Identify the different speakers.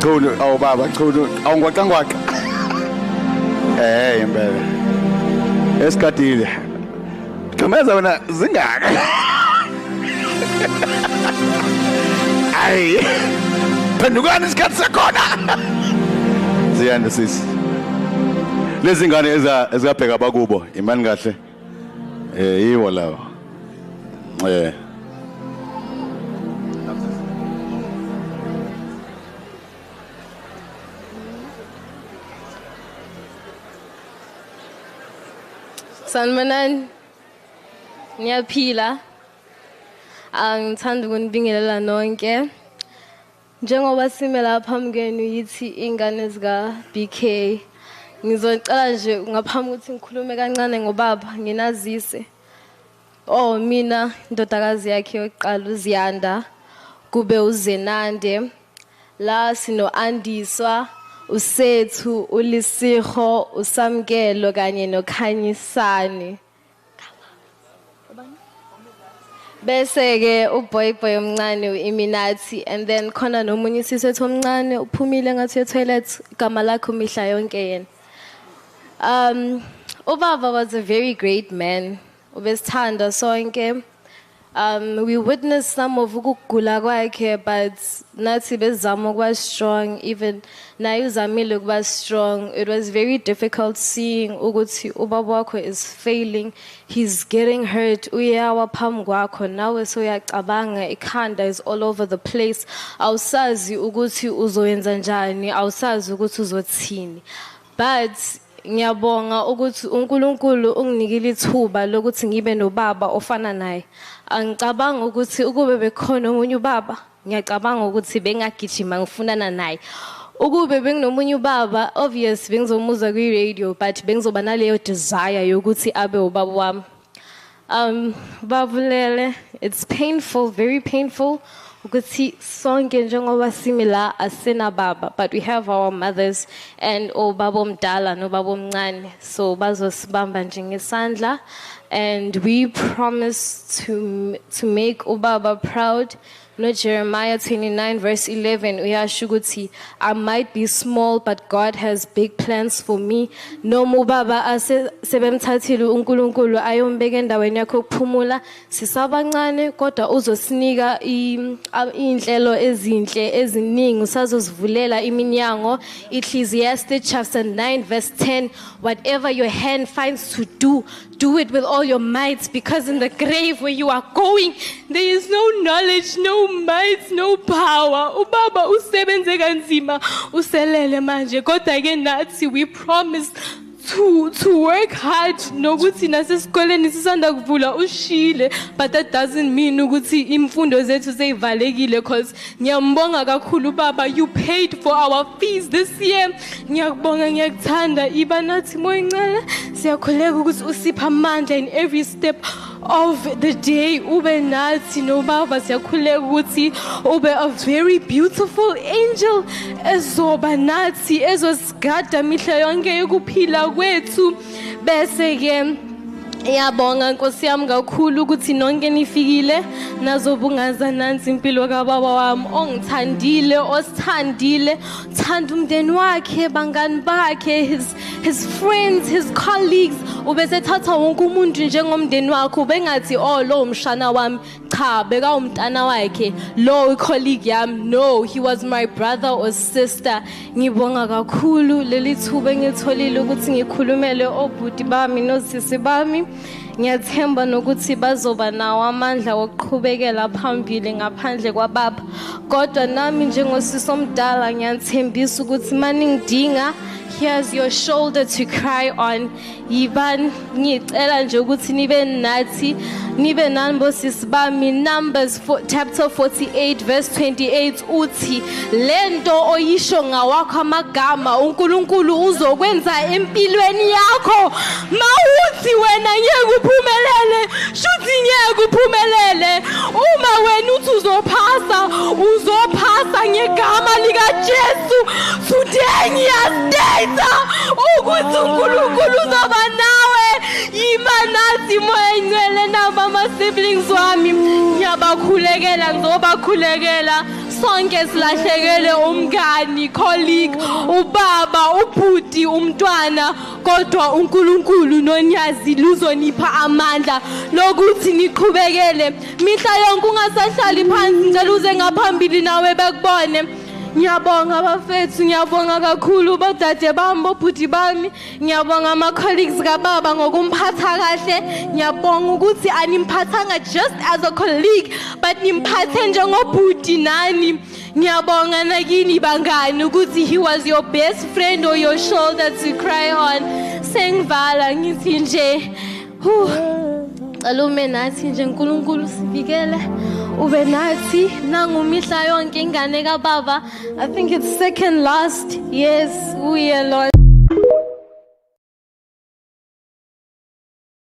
Speaker 1: chunu awu baba chunu awungwaqangwaqa impela esikadile Kameza wena zingaka Ay phendukani isikhathi sekhona Ziyanda sisi Lezi ngane ezabheka abakubo imani kahle yiwo lawo
Speaker 2: Sanibonani Niyaphila ngithanda ukunibingelela nonke njengoba sime lapha phambi kwenu yithi ingane zikaBeekay ngizocela nje ngaphambi ukuthi ngikhulume kancane ngobaba nginazise mina indodakazi yakhe yokuqala uZiyanda kube uZenande la sino Andiswa uSethu uLisiho uSamkelo kanye noKhanyisani bese ke uboy omncane uIminathi and then khona nomunye siswethu omncane uphumile ngathi etoilet igama lakhe umihla yonke yena ubaba was a very great man ubesithanda sonke we witnessed some of ukugula kwakhe but nathi bezama ukuba strong even naye uzamile ukuba strong it was very difficult seeing ukuthi ubaba wakho is failing he's getting hurt uyawa phambi kwakho nawe soyacabanga ikhanda is all over the place awusazi ukuthi uzoyenza njani awusazi ukuthi uzothini but ngiyabonga ukuthi uNkulunkulu unginikile ithuba lokuthi ngibe nobaba ofana naye angicabanga ukuthi ukube bekhona omunye ubaba ngiyacabanga ukuthi bengagijima ngifunana naye ukube benginomunye ubaba obvious bengizomuza kwi radio but bengizoba naleyo desire yokuthi abe ubaba wami babulele it's painful very painful ukuthi sonke njengoba simi la asena baba but we have our mothers and obaba omdala nobaba omncane so bazosibamba nje ngesandla and we promise to make ubaba proud no Jeremiah 29 verse 11 uyasho ukuthi I might be small but God has big plans for me no ubaba sebemthathile uNkulunkulu ayombeka endaweni yakho ukuphumula sisabancane kodwa uzosinika inhlelo ezinhle eziningi usazozivulela iminyango Ecclesiastes chapter 9 verse 10 whatever your hand finds to do it with all your might because in the grave where you are going there is no knowledge no might no power ubaba usebenze kanzima uselele manje kodwa ke nathi we promise to work hard nokuthi nasesikoleni sisanda kuvula ushile but that doesn't mean ukuthi imfundo zethu seyivalekile because ngiyambonga kakhulu baba you paid for our fees this year ngiyakubonga ngiyakuthanda iba nathi moyincane siyakhuleka ukuthi usipha amandla in every step of the day ube nathi no baba siyakhuleka ukuthi ube a very beautiful angel ezoba nathi ezosigada mihla yonke yokuphila kwethu bese ke Iyabonga Nkosi yami kakhulu ukuthi nonke nifikile nazobungaza nansi impilo kaBaba wami ongithandile osithandile thanda umndeni wakhe bangani bakhe his friends his colleagues ubesethatha wonke umuntu njengomndeni wakhe bengathi lo umshana wami cha beka umntana wakhe lo colleague yami no he was my brother or sister ngibonga kakhulu leli thuba engitholile ukuthi ngikhulumele obhuti bami nosisi bami ngiyathemba nokuthi bazoba nawo amandla wokuqhubekela phambili ngaphandle kwaBaba kodwa nami njengosisi omdala ngiyathembisa ukuthi maningidinga here's your shoulder to cry on yiban ngicela nje ukuthi nibe nathi nibe nani bosisi bami Numbers chapter 48 verse 28 uthi lento oyisho ngawakho amagama uNkulunkulu uzokwenza empilweni yakho mawuthi wena ngeke uphumelele shuthi ngeke uphumelele uma wena uthi uzophasa ngegama lika Jesu today ngiyastayita ukuthi uNkulunkulu uzoba nawe imanathi moyengcwele nabama siblings wami ngiyabakhulekela ngizobakhulekela sonke silahlekele umngani, colleague, ubaba, ubhuti, umntwana, kodwa uNkulunkulu nonyazi luzonipha amandla lokuthi niqhubekele mihla yonke ungasahlali phansi njalo uze ngaphambili nawe bekubone. Ngiyabonga bafethu, ngiyabonga kakhulu bodade bami, bobhuti bami, ngiyabonga ama-colleagues kababa ngokumphatha kahle, ngiyabonga ukuthi animphathanga just as a colleague but nimphathe njengobhuti nani. Ngiyabonga nakini bangani ukuthi he was your best friend or your shoulder to cry on. Sengivala ngithi nje alume nathi nje uNkulunkulu sivikele ube nathi nangumihla yonke ingane kaBaba. I think it's second last. Yes, uye Lord.